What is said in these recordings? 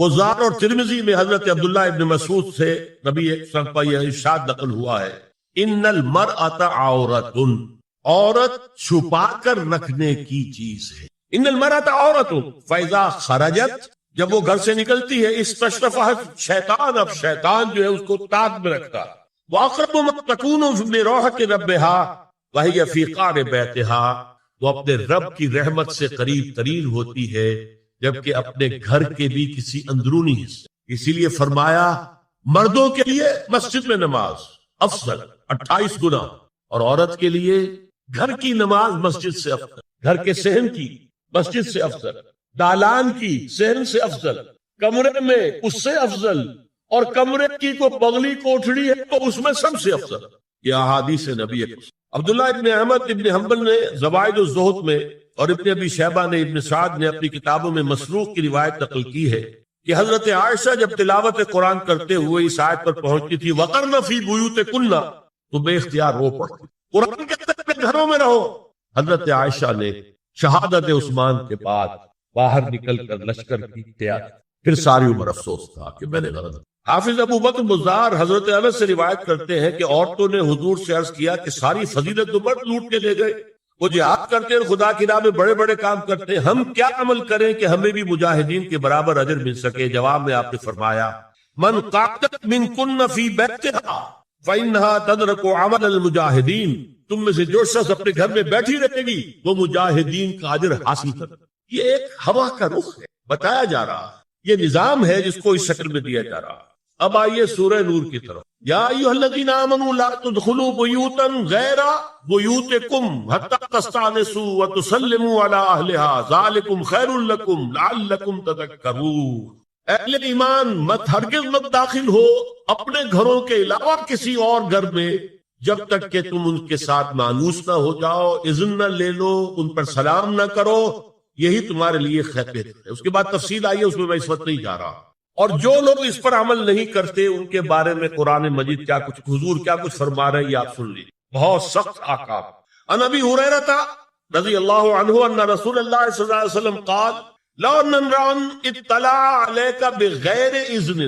بزار اور ترمذی میں حضرت عبداللہ ابن مسعود سے نبی صلی اللہ علیہ وسلم کا یہ ارشاد نقل ہوا ہے، ان المرأۃ عورۃ، عورت چھپا کر رکھنے کی چیز ہے۔ ان المرأۃ عورۃ فاذا خرجت، جب وہ گھر سے نکلتی ہے، استشرفها شیطان، اب شیطان جو ہے اس کو تاب میں رکھتا ہے۔ واقرب ما تکون بروحۃ ربها وهي فی قعر بیتها، وہ اپنے رب کی رحمت سے قریب ترین ہوتی ہے جبکہ اپنے گھر کے بھی کسی اندرونی حصے۔ اسی لیے فرمایا مردوں کے لیے مسجد میں نماز افضل 28 گنا، اور عورت کے لیے گھر کی نماز مسجد سے افضل، گھر کے صحن کی مسجد سے افضل، دالان کی صحن سے افضل، کمرے میں اس سے افضل، اور کمرے کی کوئی بغلی کوٹھڑی ہے تو اس میں سب سے افضل۔ یہ احادیث نبی اکرم۔ عبداللہ ابن احمد ابن حنبل نے زوائد الزہد میں اور ابن ابی شیبہ نے ابن سعد نے اپنی کتابوں میں مسروق کی روایت نقل کی ہے کہ حضرت عائشہ جب تلاوت قرآن کرتے ہوئے اس آیت پر پہنچتی تھی وَقَرْنَ فِي بُيُوتِكُنَّ، تو بے اختیار رو پڑتی، قرآن کہتے ہیں اپنے گھروں میں رہو۔ حضرت عائشہ نے شہادت عثمان کے بعد باہر نکل کر لشکر کی تیار، پھر ساری عمر افسوس تھا کہ میں نے غلط۔ حافظ ابو بکر بزار حضرت انس سے روایت کرتے ہیں کہ عورتوں نے حضور سے عرض کیا کہ ساری فضیلت تو مرد لوٹ کے لے گئے، وہ جہاد کرتے ہیں، خدا کی راہ میں بڑے بڑے کام کرتے ہیں، ہم کیا عمل کریں کہ ہمیں بھی مجاہدین کے برابر اجر مل سکے؟ جواب میں آپ نے فرمایا من قعدت منکن فی بیتہا فإنها تدرک عمل المجاہدین، تم میں سے جو شخص اپنے گھر میں بیٹھی رہے گی وہ مجاہدین کا اجر حاصل کر۔ یہ ایک ہوا کا رخ ہے، بتایا جا رہا ہے، یہ نظام ہے جس کو اس شکل میں دیا جا رہا ہے۔ اب آئیے سورہ نور کی طرف۔ یا ایھا الذین آمنوا لا تدخلوا بیوتا غیر بیوتکم حتی تستأنسوا وتسلموا علی اہلها ذالکم خیر لکم لعلکم تذکرون۔ اہل ایمان مت ہرگز مت داخل ہو اپنے گھروں کے علاوہ کسی اور گھر میں جب تک کہ تم ان کے ساتھ مانوس نہ ہو جاؤ، اذن نہ لے لو، ان پر سلام نہ کرو، یہی تمہارے لیے خیر ہے۔ اس کے بعد تفصیل آئی ہے، اس میں میں اس وقت نہیں جا رہا۔ اور جو لوگ اس پر عمل نہیں کرتے ان کے بارے میں قرآن مجید کیا کچھ حضور کیا کچھ فرما رہے ہیں، یہ آپ سن لیجیے، بہت سخت احکام۔ عن ابی ہریرہ رضی اللہ عنہ ان رسول اللہ صلی اللہ علیہ وسلم قال لو ان امرا اطلع عليك بغیر اذن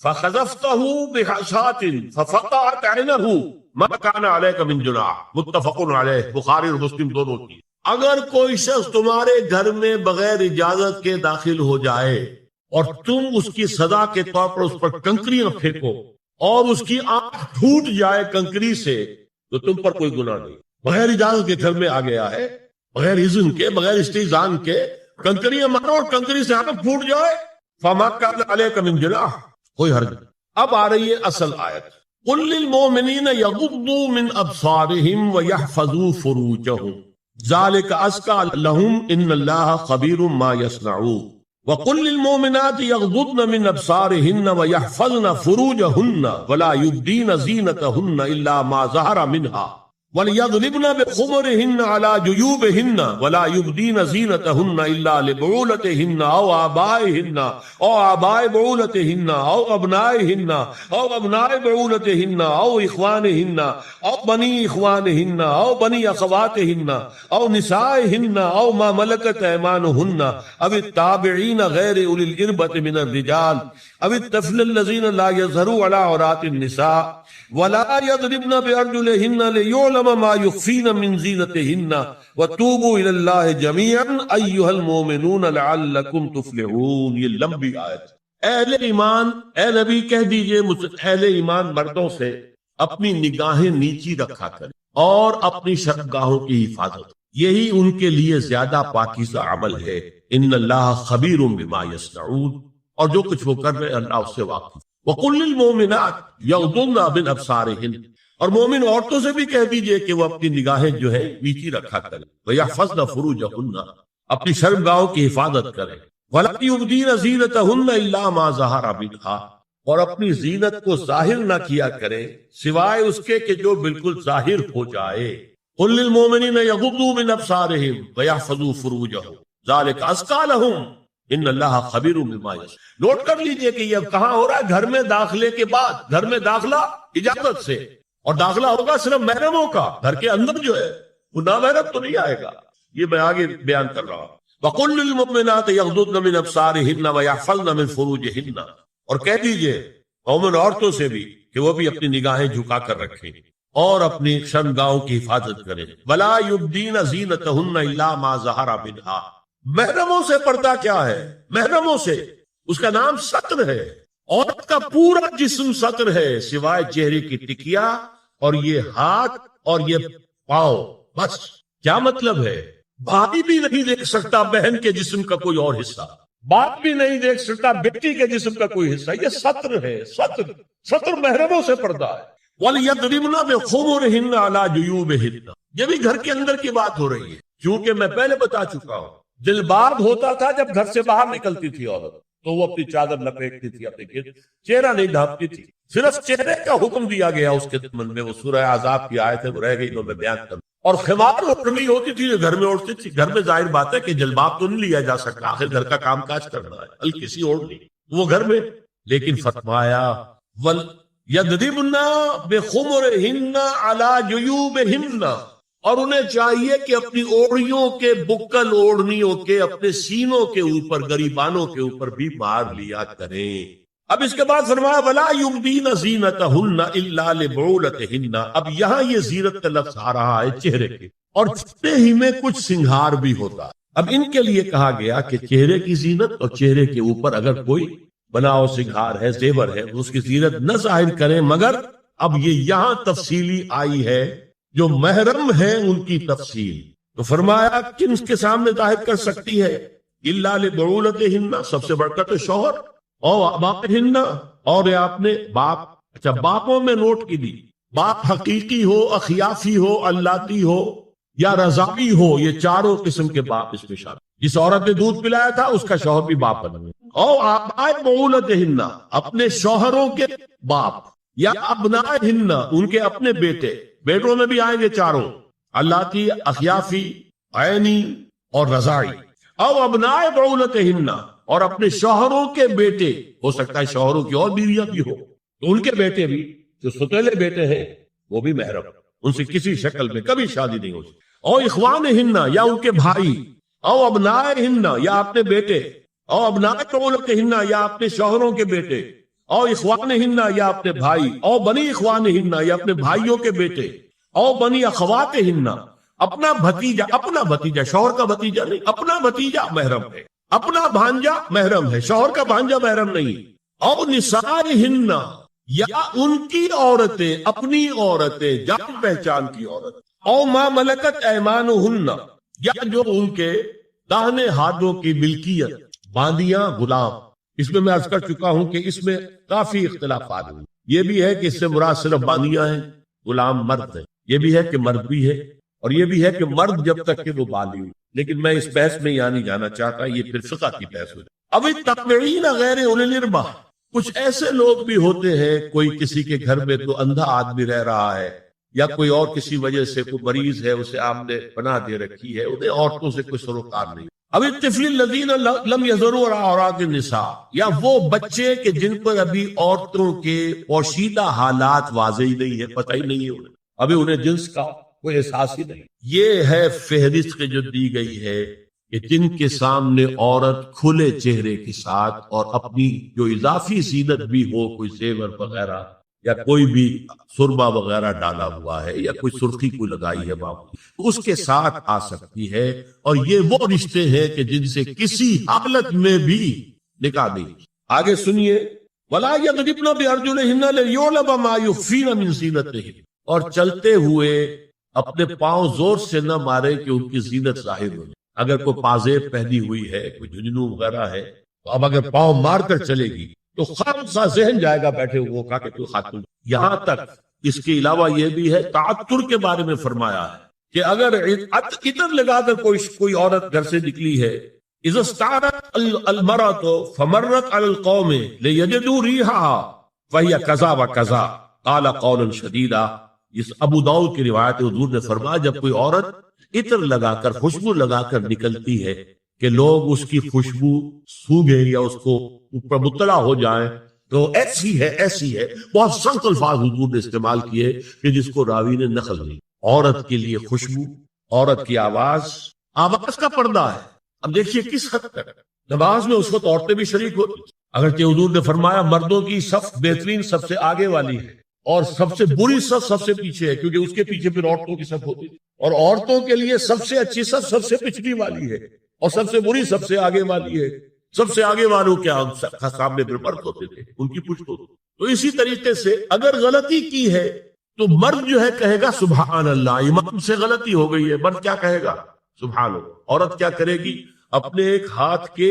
فخذفته بحشاة ففقعت عینه ما كان عليك من جناح، متفق علیہ، بخاری اور مسلم دونوں کی۔ اگر کوئی شخص تمہارے گھر میں بغیر اجازت کے داخل ہو جائے اور تم اس کی سزا کے طور پر اس پر کنکریاں پھینکو اور اس کی آنکھ پھوٹ جائے کنکری سے، تو تم پر کوئی گناہ نہیں۔ بغیر اجازت کے گھر میں آ گیا ہے، بغیر اذن کے، بغیر استئذان کے کنکریاں مارو اور کنکری سے آنکھ پھوٹ جائے، فما كان عليك من جناح، کوئی حرج نہیں۔ اب آ رہی ہے اصل آیت، قل للمؤمنین یغضوا من ابصارهم ويحفظوا فروجهم ذلك ازكى لهم ان الله خبير ما يصنعون وَقُلْ لِلْمُؤْمِنَاتِ يَغْضُضْنَ مِنْ أَبْصَارِهِنَّ وَيَحْفَظْنَ فُرُوجَهُنَّ وَلَا يُبْدِينَ زِينَتَهُنَّ إِلَّا مَا ظَهَرَ مِنْهَا وَلْيَضْرِبْنَ بِخُمُرِهِنَّ عَلَى جُيُوبِهِنَّ وَلَا يُبْدِينَ زِينَتَهُنَّ إِلَّا لِبُعُولَتِهِنَّ أَوْ آبَائِهِنَّ أَوْ آبَاءِ بُعُولَتِهِنَّ أَوْ أَبْنَائِهِنَّ أَوْ أَبْنَاءِ بُعُولَتِهِنَّ أَوْ إِخْوَانِهِنَّ أَوْ بَنِي إِخْوَانِهِنَّ أَوْ بَنِي أَخَوَاتِهِنَّ أَوْ نِسَائِهِنَّ أَوْ مَا مَلَكَتْ أَيْمَانُهُنَّ أَوِ التَّابِعِينَ غَيْرِ أُولِي الْإِرْبَةِ مِنَ الرِّجَالِ أَوِ الطَّفْلِ الَّذِينَ لَا يَظْهَرُوا عَلَى عَوْرَاتِ النِّسَاءِ وَلَا يَضْرِبْنَ بِأَرْجُلِهِنَّ لِيُعْلَمَ مَا يُخْفِينَ مِنْ زِينَتِهِنَّ وَتُوبُوا إِلَى اللَّهِ جَمِيعًا أَيُّهَا الْمُؤْمِنُونَ لَعَلَّكُمْ تُفْلِحُونَ۔ یہ لمبی آیت۔ اہل ایمان، اے نبی کہہ دیجئے اہل ایمان مردوں سے اپنی نگاہیں نیچی رکھا کریں اور اپنی شرمگاہوں کی حفاظت، یہی ان کے لیے زیادہ پاکیزہ عمل ہے۔ ان اللہ خبیر بما یصنعون، اور جو کچھ وہ کر رہے اللہ اس سے واقف۔ وَقُلْ لِلْمُؤْمِنَاتِ یغضضن مِنْ أَبْصَارِهِنَّ، اور مومن عورتوں سے بھی کہہ دیجئے کہ وہ اپنی نگاہیں جو ہے نیچی رکھا کریں، وَيَحْفَظْنَ فُرُوجَهُنَّ، اپنی شرمگاہوں کی حفاظت کریں، وَلَا يُبْدِينَ زِينَتَهُنَّ إِلَّا مَا ظَهَرَ مِنْهَا، اور اپنی زینت کو ظاہر نہ کیا کریں سوائے اس کے کہ جو بالکل ظاہر ہو جائے۔ قُلْ لِلْمُؤْمِنِينَ يَغُضُّوا مِنْ أَبْصَارِهِمْ وَيَحْفَظُوا فُرُوجَهُمْ ذَلِكَ أَزْكَىٰ لَهُمْ ان اللہ خبیر بما یصنعون۔ نوٹ کر لیجئے کہ یہ کہاں ہو رہا ہے؟ گھر میں داخلے کے بعد، گھر میں داخلہ اجازت سے، اور داخلہ ہوگا صرف محرموں کا، گھر کے اندر جو ہے وہ نامحرم تو نہیں آئے گا۔ یہ میں آگے بیان کر رہا ہوں۔ وَقُلْ لِلْمُؤْمِنَاتِ يَغْضُضْنَ مِنْ أَبْصَارِهِنَّ وَيَحْفَظْنَ مِنْ فُرُوجِهِنَّ، اور کہہ دیجئے مومن عورتوں سے بھی کہ وہ بھی اپنی نگاہیں جھکا کر رکھیں اور اپنی شرمگاہوں کی حفاظت کریں. وَلَا يُبْدِينَ زِينَتَهُنَّ إِلَّا مَا ظَهَرَ مِنْهَا. محرموں سے پردہ کیا ہے؟ محرموں سے اس کا نام ستر ہے. عورت کا پورا جسم ستر ہے سوائے چہرے کی ٹکیا اور یہ ہاتھ اور یہ پاؤں. بس کیا مطلب ہے؟ بھائی بھی نہیں دیکھ سکتا بہن کے جسم کا کوئی اور حصہ، باپ بھی نہیں دیکھ سکتا بیٹی کے جسم کا کوئی حصہ. یہ ستر ہے. ستر محرموں سے پردہ ہے. وَلْيَضْرِبْنَ بِخُمُرِهِنَّ عَلَى جُيُوبِهِنَّ. یہ بھی گھر کے اندر کی بات ہو رہی ہے، کیونکہ میں پہلے بتا چکا ہوں جلباب ہوتا تھا جب گھر سے باہر نکلتی تھی عورت تو وہ اپنی چادر لپیٹتی تھی، اپنے چہرہ نہیں ڈھانپتی تھی. صرف چہرے کا حکم دیا گیا اس کے ضمن میں. وہ سورہ احزاب کی آیت ہے، وہ رہ گئی تو میں بیان کروں. اور خمار اوڑھنی ہوتی تھی جو گھر میں اوڑھتی تھی. گھر میں ظاہر بات ہے کہ جلباب تو نہیں لیا جا سکتا، آخر گھر کا کام کاج کرنا ہے، ہلکی سی اوڑھنی وہ گھر میں. لیکن فرمایا وَلْيَضْرِبْنَ بِخُمُرِهِنَّ عَلَى جُيُوبِهِنَّ، اور انہیں چاہیے کہ اپنی اوڑھیوں کے، بکل اوڑھنیوں کے اپنے سینوں کے اوپر، گریبانوں کے اوپر بھی مار لیا کریں. اب اس کے بعد فرمایا وَلَا يُبْدِينَ زِينَتَهُنَّ إِلَّا لِبُعُولَتِهِنَّ. اب یہاں یہ زینت کا لفظ آ رہا ہے چہرے کے، اور چہرے ہی میں کچھ سنگھار بھی ہوتا ہے. اب ان کے لیے کہا گیا کہ چہرے کی زینت اور چہرے کے اوپر اگر کوئی بناؤ سنگھار ہے، زیور ہے، اس کی زینت نہ ظاہر کریں. مگر اب یہ یہاں تفصیلی آئی ہے، جو محرم ہے ان کی تفصیل. تو فرمایا کن کے سامنے ظاہر کر سکتی ہے؟ الا لبعولتہن، سب سے بڑھ کر تو شوہر، اور ابائہن، اور یہ آپ نے باپ. اچھا، باپوں میں نوٹ کی دی، باپ حقیقی ہو، اخیافی ہو، اللاتی ہو یا رضاعی ہو، یہ چاروں قسم کے باپ اس میں شامل. جس عورت نے دودھ پلایا تھا اس کا شوہر بھی باپ بن گیا. اور آباء بعولتہن، اپنے شوہروں کے باپ، یا ابنائہن، ان کے اپنے بیٹے. بیٹوں میں بھی آئیں گے چاروں، اللاتی، اخیافی، عینی اور رضاعی. او ابناء بعولتہن، اور اپنے شوہروں کے بیٹے، ہو سکتا ہے شوہروں کی اور بیویاں بھی ہو تو ان کے بیٹے بھی، جو ستیلے بیٹے ہیں وہ بھی محرم، ان سے کسی شکل میں کبھی شادی نہیں ہو سکتی. او اخوانہن، یا ان کے بھائی. او ابنائہن، یا اپنے بیٹے. او ابناء بعولتہن، یا اپنے شوہروں کے بیٹے. او اخوانہن، یا اپنے بھائی. او بنی اخوانہن، یا اپنے بھائیوں کے بیٹے. او بنی اخواتہن، اپنا بھتیجا. اپنا بھتیجا، شوہر کا بھتیجا نہیں، اپنا بھتیجا محرم ہے. اپنا بھانجا محرم ہے، شوہر کا بھانجا محرم نہیں. او نسائہن، یا ان کی عورتیں، اپنی عورتیں، جان پہچان کی عورت. او ما ملکت ایمانہن، یا جو ان کے داہنے ہاتھوں کی ملکیت، باندیاں، غلام. اس میں عرض کر چکا ہوں کہ اس میں کافی اختلافات ہیں. یہ بھی ہے کہ اس سے مراد صرف باندیاں ہیں، غلام مرد ہیں. یہ بھی ہے کہ مرد بھی ہے، اور یہ بھی ہے کہ مرد جب تک کہ وہ بالغ. لیکن میں اس بحث میں یہاں نہیں جانا چاہتا، یہ پھر فقہ کی بحث ہو جائے. اب التابعین غیر اولی الارباح، کچھ ایسے لوگ بھی ہوتے ہیں، کوئی کسی کے گھر میں تو اندھا آدمی رہ رہا ہے، یا کوئی اور کسی وجہ سے کوئی مریض ہے، اسے آپ نے پناہ دے رکھی ہے، انہیں عورتوں سے کوئی سروکار نہیں. اب الطفل الذین لم یظہروا علی عورات النساء، یا وہ بچے کہ جن پر ابھی عورتوں کے پوشیدہ حالات واضح نہیں ہے، پتہ ہی نہیں ہے انہیں، ابھی انہیں جنس کا کوئی احساس ہی نہیں. یہ ہے فہرست کے جو دی گئی ہے کہ جن کے سامنے عورت کھلے چہرے کے ساتھ اور اپنی جو اضافی زینت بھی ہو، کوئی زیور وغیرہ یا کوئی بھی سرما وغیرہ ڈالا ہوا ہے یا کوئی سرخی کو لگائی ہے باپ، اس کے ساتھ آ سکتی ہے. اور یہ وہ رشتے ہیں کہ جن سے کسی حالت میں بھی نکاح نہیں. آگے سنیے، وَلَا يَضْرِبْنَ بِأَرْجُلِهِنَّ لِيُعْلَمَ مَا يُخْفِينَ مِنْ زِينَتِهِنَّ، اور چلتے ہوئے اپنے پاؤں زور سے نہ مارے کہ ان کی زینت ظاہر ہو جائے. اگر کوئی پازیب پہنی ہوئی ہے، کوئی جھنجھنو وغیرہ ہے، تو اب اگر پاؤں مار کر چلے گی تو خامخواہ ذہن جائے گا بیٹھے ہوئے کا کہ تو خاتون. یہاں تک اس کے علاوہ یہ بھی ہے، تعطر کے بارے میں فرمایا ہے کہ اگر عطر لگا کر کوئی عورت گھر سے نکلی ہے، اذا استعارت المرأة فمرت على القوم ليجدوا ريحها فهي كذا وكذا قال قولا شديدا. اس ابو داؤد کی روایت حضور نے فرمایا جب کوئی عورت عطر لگا کر، خوشبو لگا کر نکلتی ہے کہ لوگ اس کی خوشبو سونگیں یا اس کو اوپر مطلع ہو جائیں تو ایسی ہے، ایسی ہے. بہت سخت الفاظ حضور نے استعمال کیے کہ جس کو راوی نے نقل نہیں. عورت کے لیے خوشبو، عورت کی آواز کا پردہ ہے. اب دیکھیے کس حد تک نماز میں اس وقت عورتیں بھی شریک ہوتی، اگرچہ حضور نے فرمایا مردوں کی صف بہترین سب سے آگے والی ہے اور سب سے بری صف سب سے پیچھے ہے، کیونکہ اس کے پیچھے پھر عورتوں کی صف ہوتی تھی، اور عورتوں کے لیے سب سے اچھی صف سب سے پچھلی والی ہے اور سب سے بری سب سے آگے والی ہے۔ سب سے آگے والوں کے سامنے پھر مرد ہوتے تھے، ان کی پشت ہوتی۔ تو اسی طریقے سے اگر غلطی کی ہے تو مرد جو ہے کہے گا سبحان اللہ، امام سے غلطی ہو گئی ہے، مرد کیا کہے گا؟ سبحان اللہ۔ عورت کیا کرے گی؟ اپنے ایک ہاتھ کے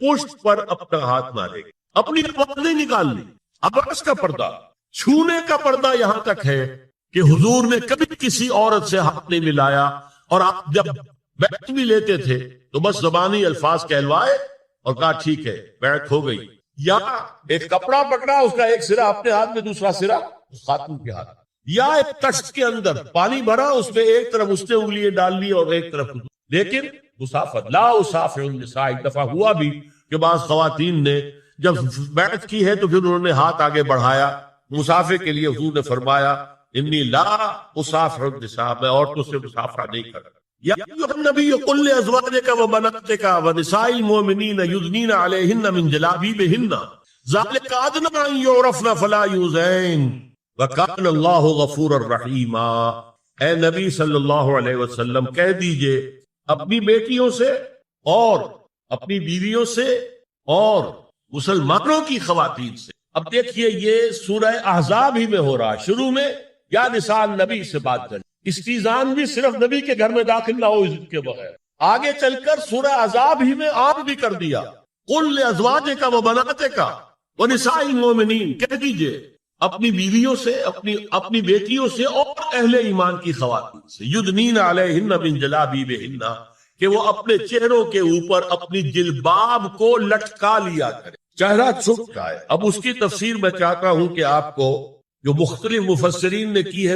پشت پر اپنا ہاتھ مارے گی، اپنی آواز نہیں نکالنی۔ عباس کا پردہ، چھونے کا پردہ یہاں تک ہے کہ حضور نے کبھی کسی عورت سے ہاتھ نہیں ملایا، اور آپ جب بیعت بھی لیتے تھے تو بس زبانی الفاظ کہلوائے اور کہا ٹھیک ہے بیعت ہو گئی، یا ایک کپڑا پکڑا، اس کا ایک سرا اپنے ہاتھ میں دوسرا سرا خاتون کے ہاتھ، یا ایک تشت کے اندر پانی بھرا، اس میں ایک طرف اس نے انگلیاں ڈال لی اور ایک طرف، لیکن مسافت لا اسافر النساء۔ ایک دفعہ ہوا بھی کہ بعض خواتین نے جب بیعت کی ہے تو پھر انہوں نے ہاتھ آگے بڑھایا مسافر کے لیے، حضور نے فرمایا انی لا اسافر النساء، میں عورتوں سے مسافرہ نہیں کرتا۔ یا ایھا النبی قل لازواجک وبناتک ونساء المؤمنین یدنین علیہن من جلابیبہن ذلک ادنی ان یعرفن فلا یؤذین وکان اللہ غفورا رحیما۔ اے نبی صلی اللہ علیہ وسلم کہہ دیجئے اپنی بیٹیوں سے اور اپنی بیویوں سے اور مسلمانوں کی خواتین سے۔ اب دیکھیے یہ سورہ احزاب ہی میں ہو رہا ہے، شروع میں یا نساء نبی سے بات کریں، استیزان بھی صرف نبی کے گھر میں داخل نہ ہو اذن کے بغیر، آگے چل کر سورہ احزاب ہی میں عام بھی کر دیا، قل لازواجک وبناتک ونساء المؤمنین، کہہ دیجئے اپنی بیویوں سے، اپنی بیٹیوں سے اور اہل ایمان کی خواتین سے، یدنین علیہن من جلابیبہن، کہ وہ اپنے چہروں کے اوپر اپنی جلباب کو لٹکا لیا کرے، چہرہ چھپ جائے۔ اب اس کی تفسیر میں چاہتا ہوں کہ آپ کو جو مختلف مفسرین نے کی ہے